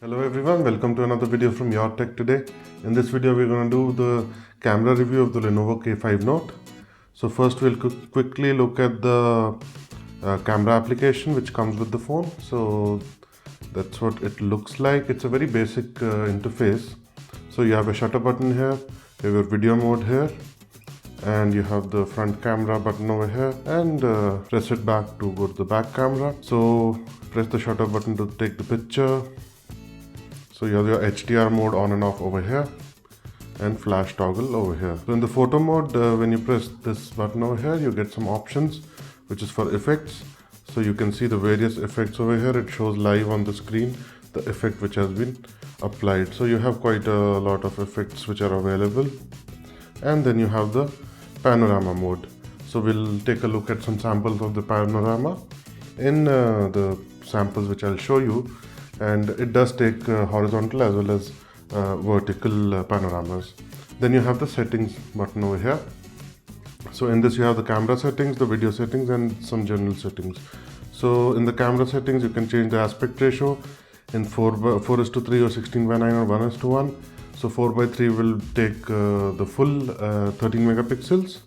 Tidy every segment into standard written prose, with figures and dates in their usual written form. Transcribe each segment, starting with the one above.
Hello everyone, welcome to another video from Your Tech today. In this video we're going to do the camera review of the Lenovo K5 Note. So first we'll quickly look at the camera application which comes with the phone. So that's what it looks like. It's a very basic interface. So you have a shutter button here, you have your video mode here, and you have the front camera button over here, and press it back to go to the back camera. So press the shutter button to take the picture. So you have your HDR mode on and off over here, and flash toggle over here. So in the photo mode, when you press this button over here, you get some options, which is for effects. So you can see the various effects over here. It shows live on the screen the effect which has been applied. So you have quite a lot of effects which are available. And then you have the panorama mode. So we'll take a look at some samples of the panorama in the samples which I'll show you. And it does take horizontal as well as vertical panoramas. Then you have the settings button over here. So in this you have the camera settings, the video settings, and some general settings. So in the camera settings you can change the aspect ratio in 4:3 or 16:9 or 1:1. So 4:3 will take the full 13 megapixels,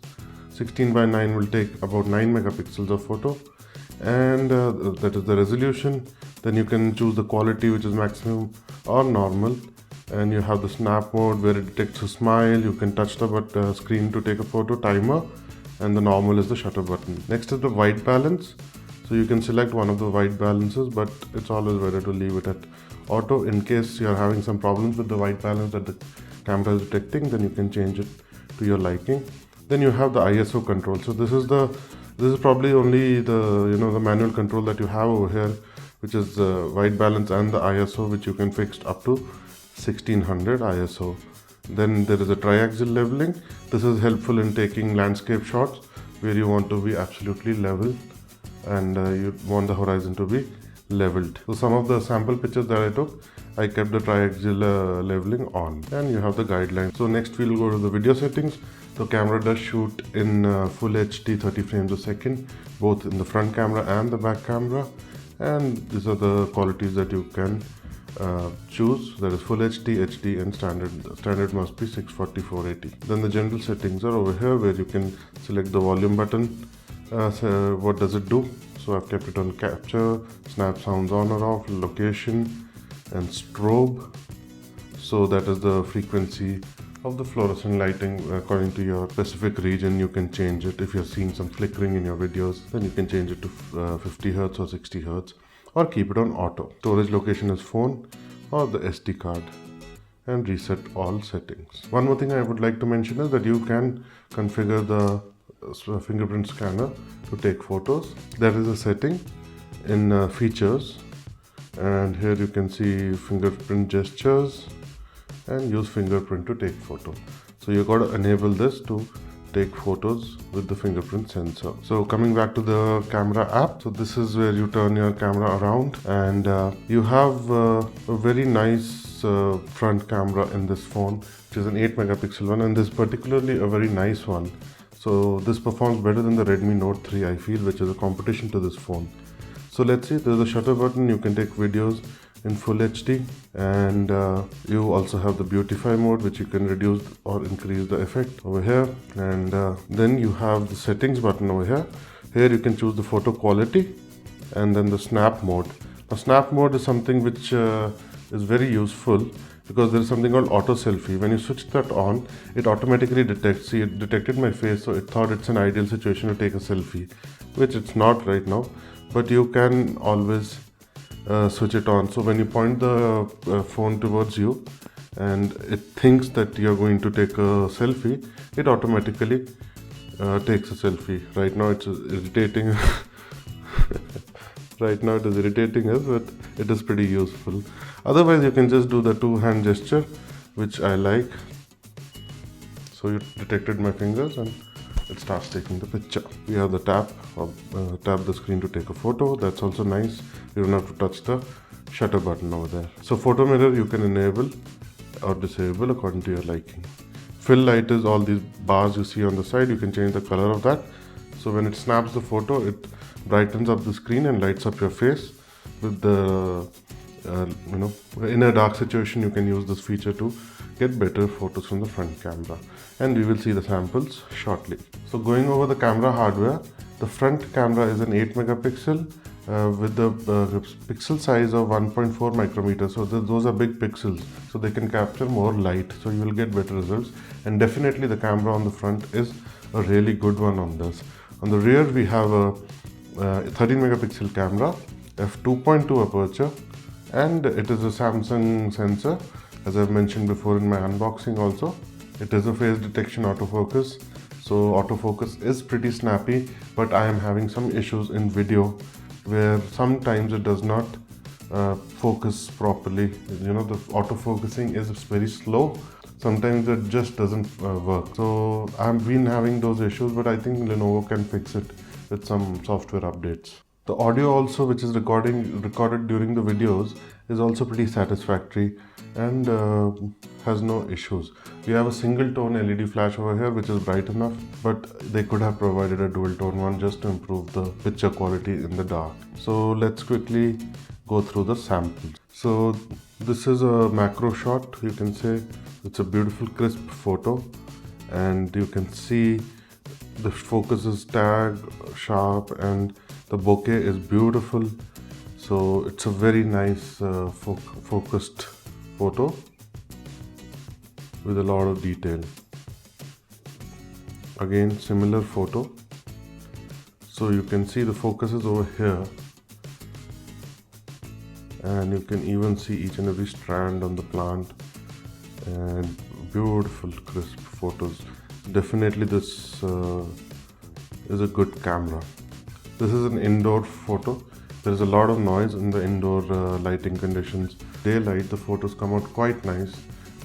16:9 will take about 9 megapixels of photo, and that is the resolution. Then you can choose the quality, which is maximum or normal, and you have the snap mode where it detects a smile. You can touch the screen to take a photo, timer, and the normal is the shutter button. Next is the white balance. So you can select one of the white balances, but it's always better to leave it at auto in case you are having some problems with the white balance that the camera is detecting. Then you can change it to your liking. Then you have the ISO control. So this is probably only the manual control that you have over here, which is the white balance and the ISO, which you can fix up to 1600 ISO. Then there is a triaxial leveling. This is helpful in taking landscape shots where you want to be absolutely level, and you want the horizon to be leveled. So some of the sample pictures that I took, I kept the triaxial leveling on, and you have the guidelines. So next we'll go to the video settings. The camera does shoot in full HD 30 frames a second, both in the front camera and the back camera, and these are the qualities that you can choose. That is full HD, HD, and standard. Standard must be 640 480. Then the general settings are over here where you can select the volume button. So what does it do? So I've kept it on capture, snap sounds on or off, location, and strobe. So that is the frequency of the fluorescent lighting according to your specific region. You can change it. If you're seeing some flickering in your videos, then you can change it to 50 Hz or 60 Hz, or keep it on auto. Storage location is phone or the SD card, and reset all settings. One more thing I would like to mention is that you can configure the fingerprint scanner to take photos. That is a setting in features, and here you can see fingerprint gestures and use fingerprint to take photo. So you got to enable this to take photos with the fingerprint sensor. So coming back to the camera app, so this is where you turn your camera around, and you have a very nice front camera in this phone, which is an 8 megapixel one, and this is particularly a very nice one. So this performs better than the Redmi Note 3, I feel, which is a competition to this phone. So let's see, there's a shutter button. You can take videos in full HD, and you also have the beautify mode, which you can reduce or increase the effect over here. And then you have the settings button over here. Here you can choose the photo quality, and then the snap mode. Now snap mode is something which is very useful, because there is something called auto selfie. When you switch that on, it automatically detects. See, it detected my face, so it thought it's an ideal situation to take a selfie, which it's not right now, but you can always switch it on. So when you point the phone towards you and it thinks that you're going to take a selfie, it automatically takes a selfie. Right now it's irritating. Right now it is irritating us, but it is pretty useful. Otherwise you can just do the two-hand gesture, which I like. So you detected my fingers and it starts taking the picture. We have the tap the screen to take a photo. That's also nice. You don't have to touch the shutter button over there. So photo mirror you can enable or disable according to your liking. Fill light is all these bars you see on the side. You can change the color of that. So when it snaps the photo, it brightens up the screen and lights up your face with the in a dark situation you can use this feature to get better photos from the front camera, and we will see the samples shortly. So going over the camera hardware, the front camera is an 8 megapixel with the pixel size of 1.4 micrometer. So those are big pixels, so they can capture more light, so you will get better results. And definitely the camera on the front is a really good one on this. On the rear we have a 13 megapixel camera, f2.2 aperture, and it is a Samsung sensor, as I've mentioned before in my unboxing also. It is a face detection autofocus, so autofocus is pretty snappy, but I am having some issues in video where sometimes it does not focus properly. The autofocusing is very slow. Sometimes it just doesn't work. So I've been having those issues, but I think Lenovo can fix it with some software updates. The audio also, which is recorded during the videos, is also pretty satisfactory and has no issues. We have a single tone LED flash over here which is bright enough, but they could have provided a dual tone one just to improve the picture quality in the dark. So let's quickly go through the samples. So this is a macro shot, you can say. It's a beautiful crisp photo, and you can see the focus is tagged sharp and the bokeh is beautiful. So it's a very nice focused photo with a lot of detail. Again, similar photo. So you can see the focus is over here, and you can even see each and every strand on the plant, and beautiful crisp photos. Definitely this is a good camera. This is an indoor photo. There is a lot of noise in the indoor lighting conditions. Daylight, the photos come out quite nice,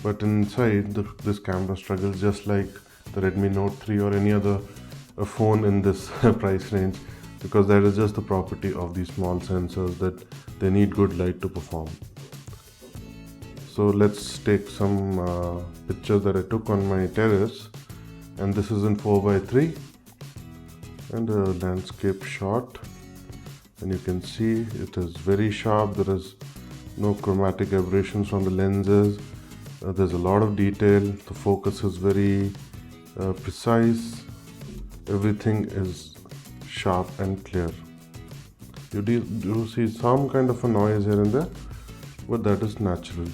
but inside this camera struggles just like the Redmi Note 3 or any other phone in this price range, because that is just the property of these small sensors that they need good light to perform. So let's take some pictures that I took on my terrace, and this is in 4:3 and a landscape shot, and you can see it is very sharp. There is no chromatic aberrations from the lenses. There's a lot of detail. The focus is very precise. Everything is sharp and clear. You do see some kind of a noise here and there, but that is natural.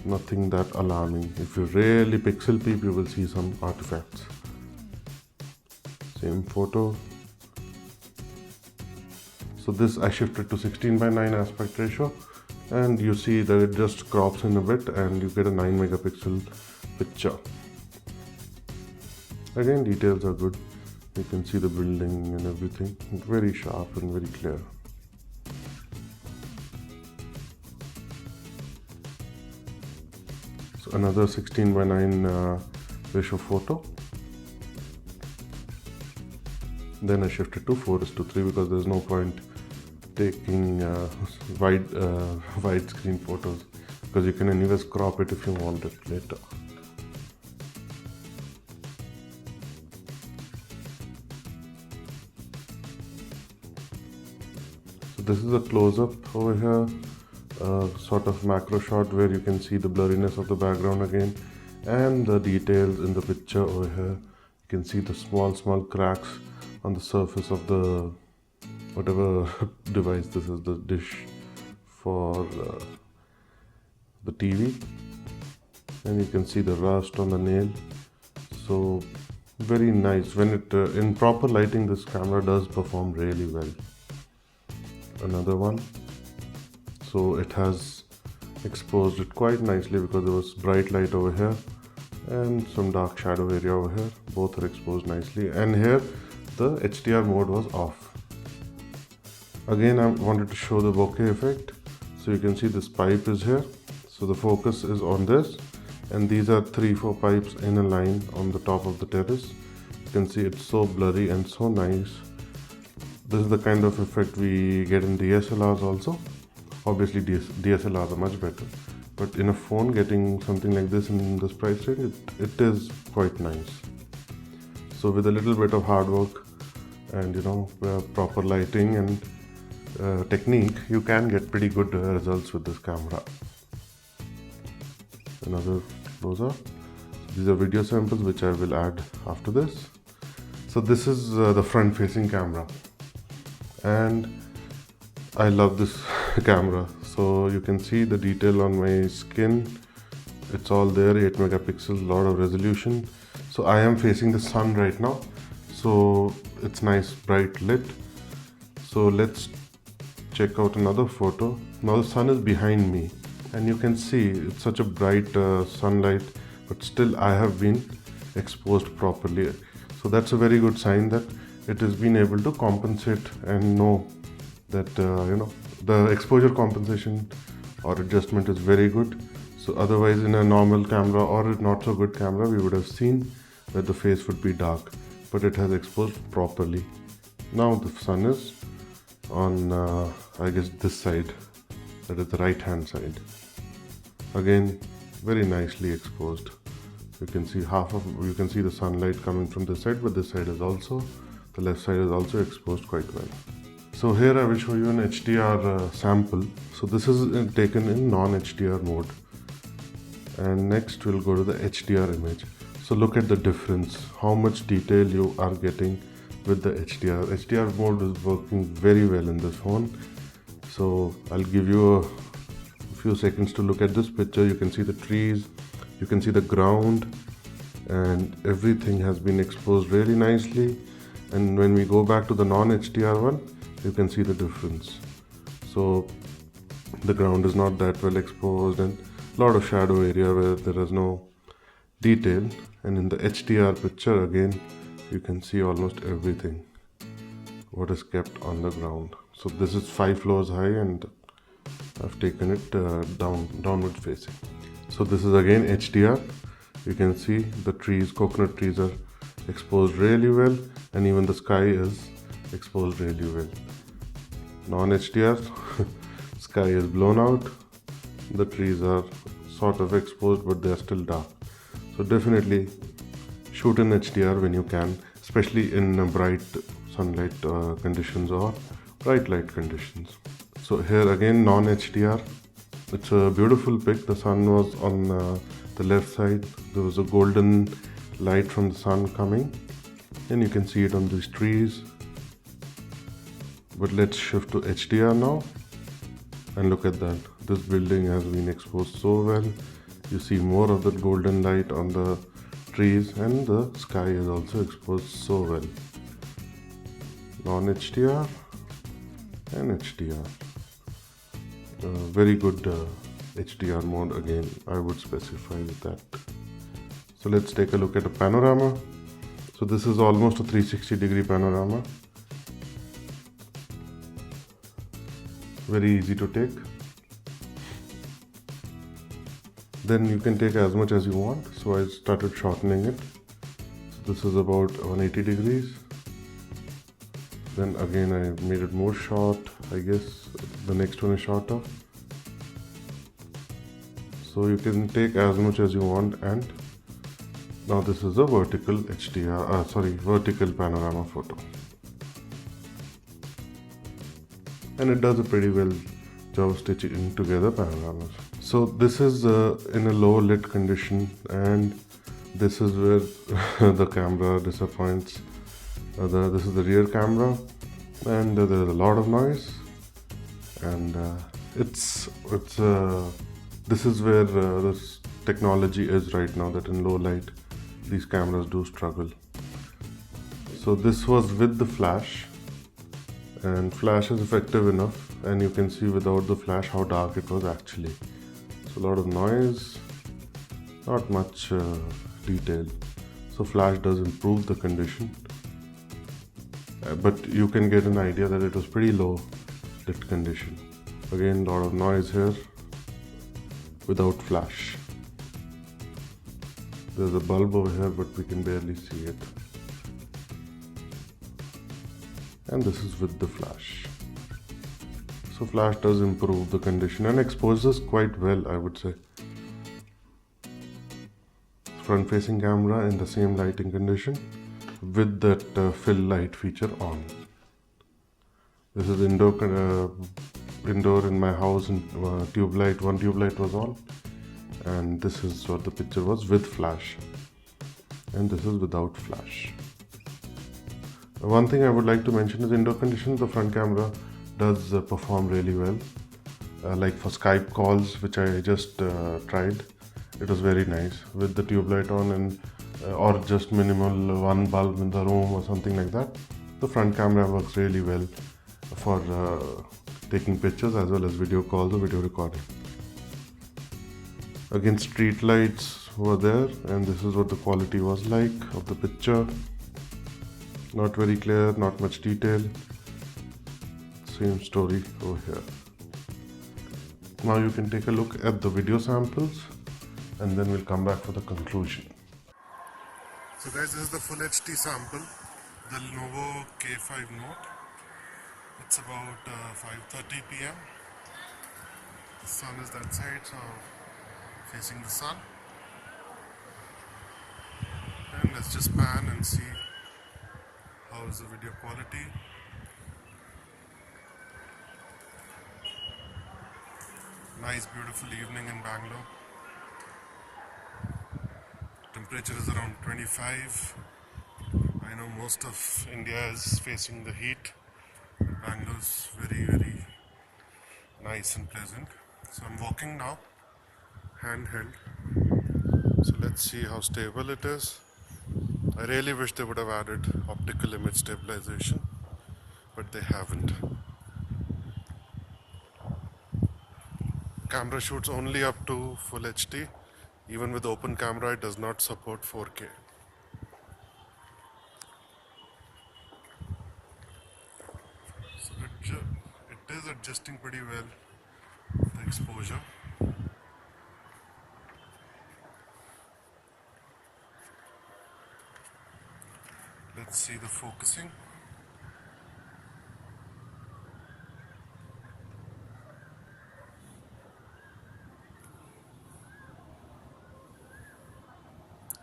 Nothing that alarming. If you really pixel peep, you will see some artifacts. Same photo. So this I shifted to 16:9 aspect ratio, and you see that it just crops in a bit and you get a 9 megapixel picture. Again, details are good. You can see the building and everything. Very sharp and very clear. So another 16:9 ratio photo. Then I shifted to 4:3 because there's no point taking widescreen photos, because you can anyways crop it if you want it later. So this is a close-up over here, sort of macro shot where you can see the blurriness of the background again and the details in the picture over here. You can see the small cracks on the surface of the whatever device this is, the dish for the TV, and you can see the rust on the nail. So very nice. When it in proper lighting, this camera does perform really well. Another one. So it has exposed it quite nicely because there was bright light over here and some dark shadow area over here. Both are exposed nicely, and here the HDR mode was off. Again, I wanted to show the bokeh effect. So you can see this pipe is here. So the focus is on this, and these are 3-4 pipes in a line on the top of the terrace. You can see it's so blurry and so nice. This is the kind of effect we get in DSLRs also. Obviously DSLRs are much better, but in a phone, getting something like this in this price range, it is quite nice. So with a little bit of hard work and proper lighting and technique, you can get pretty good results with this camera. Another close-up. These are video samples which I will add after this. So this is the front-facing camera, and I love this camera. So you can see the detail on my skin. It's all there, 8 megapixels, lot of resolution. So I am facing the sun right now, so it's nice bright lit. So let's check out another photo. Now the sun is behind me, and you can see it's such a bright sunlight, but still I have been exposed properly. So that's a very good sign that it has been able to compensate and know that the exposure compensation or adjustment is very good. So otherwise in a normal camera or a not so good camera, we would have seen that the face would be dark, but it has exposed properly. Now the sun is on I guess this side, that is the right hand side. Again, very nicely exposed. You can see you can see the sunlight coming from this side, but this side is also, the left side is also exposed quite well. So here I will show you an HDR sample. So this is taken in non-HDR mode. And next we'll go to the HDR image. So look at the difference, how much detail you are getting with the HDR. HDR mode is working very well in this phone. So I'll give you a few seconds to look at this picture. You can see the trees, you can see the ground, and everything has been exposed really nicely. And when we go back to the non-HDR one, you can see the difference. So the ground is not that well exposed, and a lot of shadow area where there is no detail. And in the HDR picture again, you can see almost everything what is kept on the ground. So this is 5 floors high, and I've taken it downward facing. So this is again HDR. You can see the trees, coconut trees are exposed really well, and even the sky is exposed really well. Non-HDR, sky is blown out, the trees are sort of exposed, but they are still dark. So definitely shoot in HDR when you can, especially in bright sunlight conditions or bright light conditions. So here again non-HDR. It's a beautiful pic. The sun was on the left side. There was a golden light from the sun coming, and you can see it on these trees. But let's shift to HDR now, and look at that. This building has been exposed so well. You see more of that golden light on the trees, and the sky is also exposed so well. Non-HDR and HDR. Very good HDR mode again, I would specify with that. So let's take a look at a panorama. So this is almost a 360-degree panorama. Very easy to take. Then you can take as much as you want. So I started shortening it. So this is about 180 degrees. Then again I made it more short. I guess the next one is shorter. So you can take as much as you want. And now this is a vertical vertical panorama photo. And it does a pretty well job stitching together panoramas. So this is in a low lit condition, and this is where the camera disappoints. This is the rear camera, and there is a lot of noise, and this is where this technology is right now, that in low light these cameras do struggle. So this was with the flash, and flash is effective enough, and you can see without the flash how dark it was actually. So a lot of noise, not much detail. So flash does improve the condition, but you can get an idea that it was pretty low lit condition. Again, a lot of noise here without flash. There's a bulb over here, but we can barely see it. And this is with the flash. So flash does improve the condition and exposes quite well, I would say. Front facing camera in the same lighting condition with that fill light feature on. This is indoor in my house, and tube light. One tube light was on, and this is what the picture was with flash, and this is without flash. One thing I would like to mention is indoor conditions. The front camera does perform really well. Like for Skype calls, which I just tried, it was very nice with the tube light on, and or just minimal one bulb in the room or something like that. The front camera works really well for taking pictures as well as video calls or video recording. Again, street lights were there, and this is what the quality was like of the picture. Not very clear, not much detail. Same story over here. Now you can take a look at the video samples, and then we'll come back for the conclusion. So guys, this is the full HD sample, the Lenovo K5 Note. It's about 5:30 p.m. The sun is that side, so facing the sun. And let's just pan and see how is the video quality. Nice beautiful evening in Bangalore. Temperature is around 25. I know most of India is facing the heat. Bangalore's very nice and pleasant. So I'm walking now, handheld. So let's see how stable it is. I really wish they would have added optical image stabilization, but they haven't. Camera shoots only up to full HD. Even with open camera, it does not support 4K. So it is adjusting pretty well the exposure. Let's see the focusing.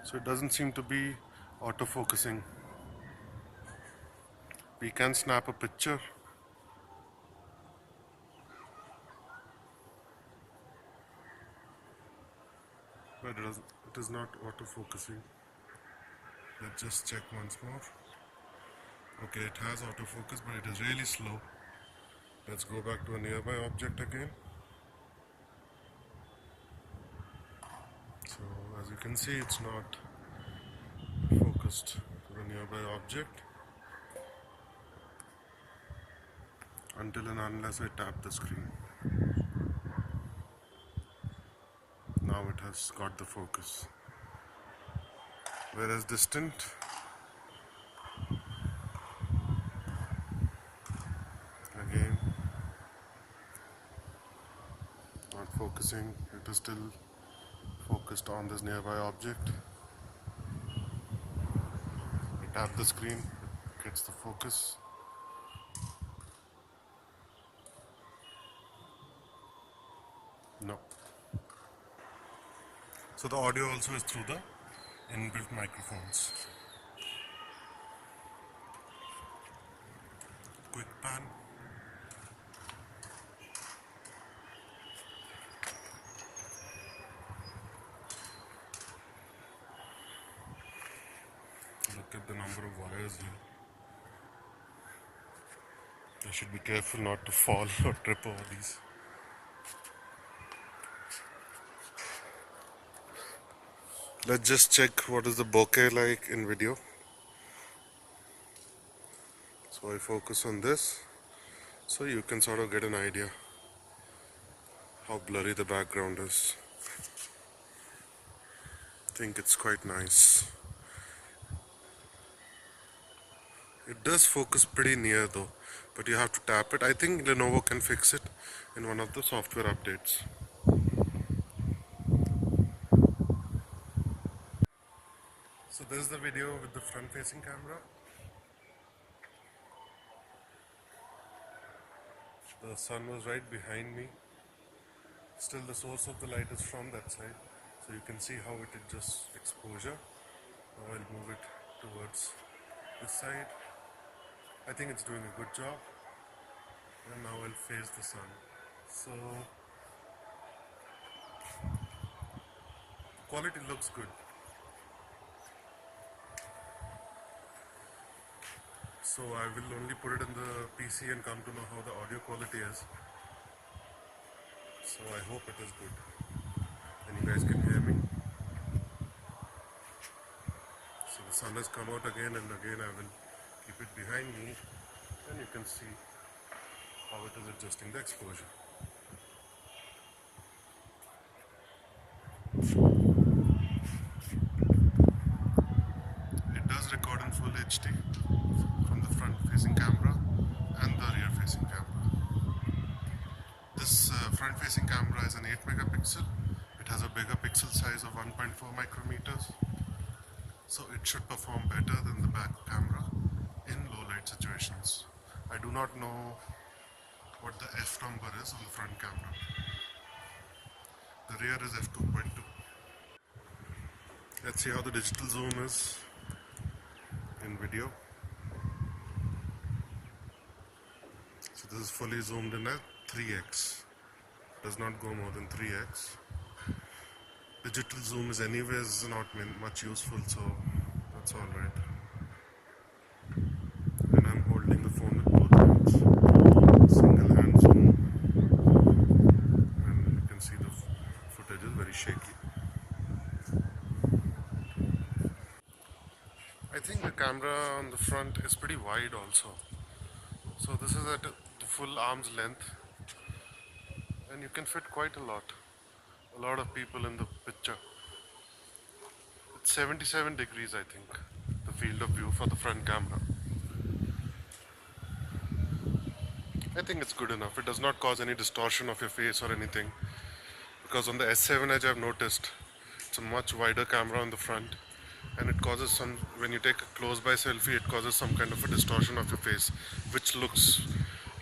So it doesn't seem to be autofocusing. We can snap a picture. But it is not autofocusing. Let's just check once more. Okay, it has autofocus, but it is really slow. Let's go back to a nearby object again. So as you can see, it's not focused to the nearby object until and unless I tap the screen. Now it has got the focus. Whereas distant, again, not focusing. It is still focused on this nearby object. I tap the screen, it gets the focus. No. So the audio also is through the inbuilt microphones. Quick pan. Look at the number of wires here. I should be careful not to fall or trip over these. Let's just check what is the bokeh like in video. So I focus on this, so you can sort of get an idea how blurry the background is. I think it's quite nice. It does focus pretty near though, but you have to tap it. I think Lenovo can fix it in one of the software updates. So this is the video with the front facing camera. The sun was right behind me. Still the source of the light is from that side. So you can see how it adjusts exposure. Now I'll move it towards this side. I think it's doing a good job. and now I'll face the sun. So quality looks good. So I will only put it in the PC and come to know how the audio quality is. So I hope it is good and you guys can hear me. So the sun has come out again and again. I will keep it behind me and you can see how it is adjusting the exposure. It does record in full HD from the front facing camera and the rear facing camera. This front facing camera is an 8 megapixel. It has a bigger pixel size of 1.4 micrometers. So it should perform better than the back camera in low light situations. I do not know what the f number is on the front camera. The rear is f2.2. Let's see how the digital zoom is in video. So this is fully zoomed in at 3x. Does not go more than 3x. Digital zoom is anyways not much useful, so that's alright. And I'm holding the phone with both hands. Single hand zoom. And you can see the footage is very shaky. I think the camera on the front is pretty wide also. So this is at the full arm's length. And you can fit quite a lot of people in the picture. It's 77 degrees, I think, the field of view for the front camera. I think it's good enough. It does not cause any distortion of your face or anything, because on the S7 Edge I've noticed it's a much wider camera on the front and it causes some, when you take a close by selfie, it causes some kind of a distortion of your face, which looks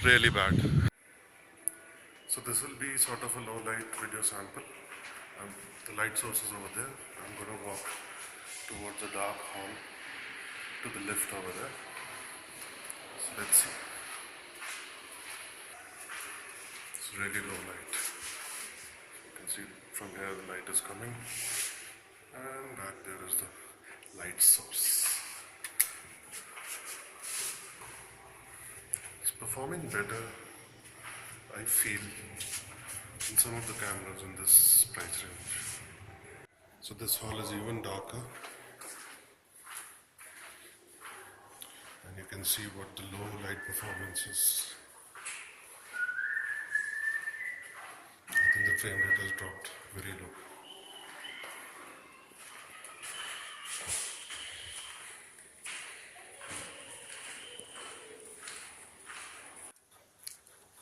really bad. So this will be sort of a low light video sample. The light source is over there. I'm going to walk towards the dark hall to the lift over there. So let's see. It's really low light. You can see from here the light is coming, and back there is the light source. It's performing better, I feel, in some of the cameras in this price range. So this hall is even darker, and you can see what the low light performance is. I think the frame rate has dropped very low.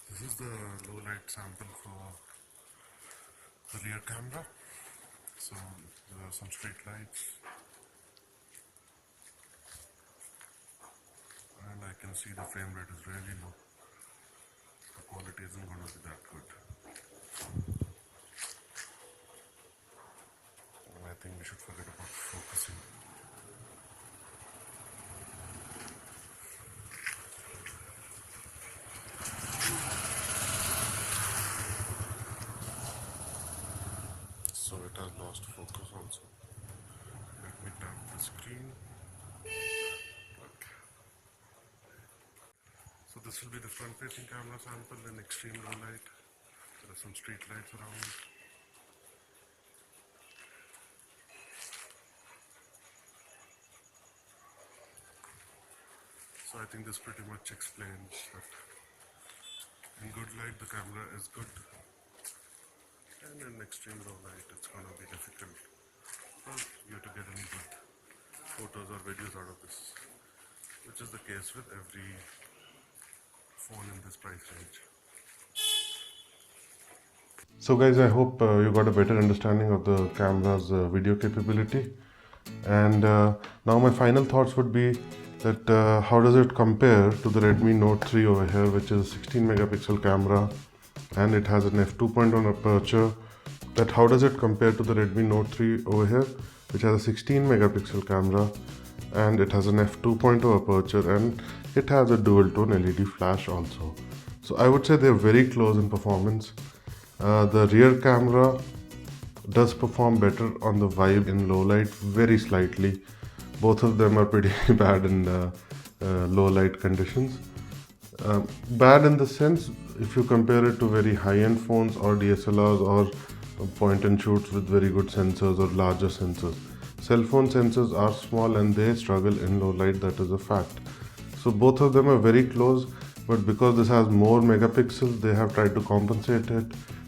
This is the low light sample for the rear camera. So there are some street lights, and I can see the frame rate is really low. The quality isn't going to be that good. And I think we should forget about focusing. So it has lost focus also. Let me tap the screen. Okay. So this will be the front facing camera sample in extreme low light. There are some street lights around. So I think this pretty much explains that in good light the camera is good, and in extreme low light it's going to be difficult for you to get any good photos or videos out of this, which is the case with every phone in this price range. So guys, I hope you got a better understanding of the camera's video capability, and now my final thoughts would be that how does it compare to the Redmi Note 3 over here, which is a 16 megapixel camera and it has an f2.1 aperture. That how does it compare to the Redmi Note 3 over here, which has a 16 megapixel camera and it has an f2.0 aperture and it has a dual tone LED flash also. So I would say they're very close in performance. The rear camera does perform better on the Vibe in low light, very slightly. Both of them are pretty bad in low light conditions. Bad in the sense, if you compare it to very high-end phones or DSLRs or point and shoots with very good sensors or larger sensors. Cell phone sensors are small and they struggle in low light, that is a fact. So both of them are very close, but because this has more megapixels, they have tried to compensate it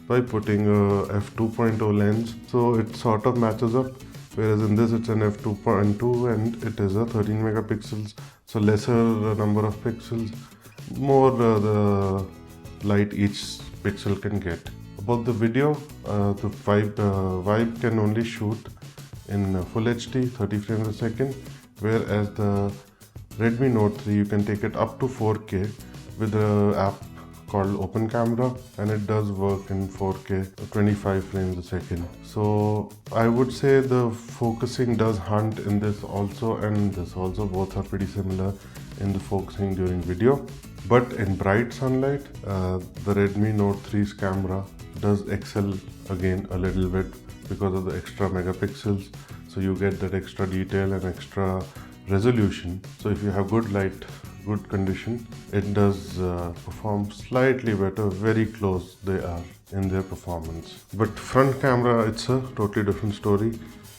by putting a f2.0 lens, so it sort of matches up, whereas in this it's an f2.2 and it is a 13 megapixels, so lesser number of pixels, more the light each pixel can get. About the video, the Vibe can only shoot in Full HD 30 frames a second, whereas the Redmi Note 3 you can take it up to 4K with an app called Open Camera, and it does work in 4K 25 frames a second. So I would say the focusing does hunt in this also and this also. Both are pretty similar in the focusing during video, but in bright sunlight the Redmi Note 3's camera does excel again a little bit because of the extra megapixels, so you get that extra detail and extra resolution. So if you have good light, good condition, it does perform slightly better. Very close they are in their performance. But front camera, it's a totally different story.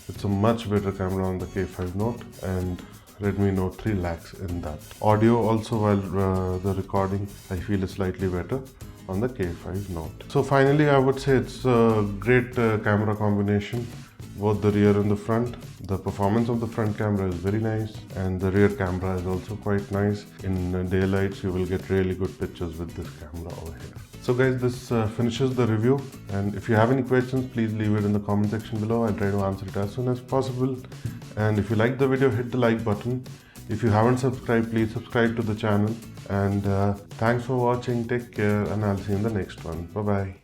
It's a much better camera on the K5 Note, and Redmi Note 3 lacks in that. Audio also, while the recording I feel is slightly better on the K5 Note. So finally I would say it's a great camera combination, both the rear and the front. The performance of the front camera is very nice and the rear camera is also quite nice. In daylights you will get really good pictures with this camera over here. So guys, this finishes the review, and if you have any questions, please leave it in the comment section below. I'll try to answer it as soon as possible. And if you like the video, hit the like button. If you haven't subscribed, please subscribe to the channel. And thanks for watching. Take care, and I'll see you in the next one. Bye bye.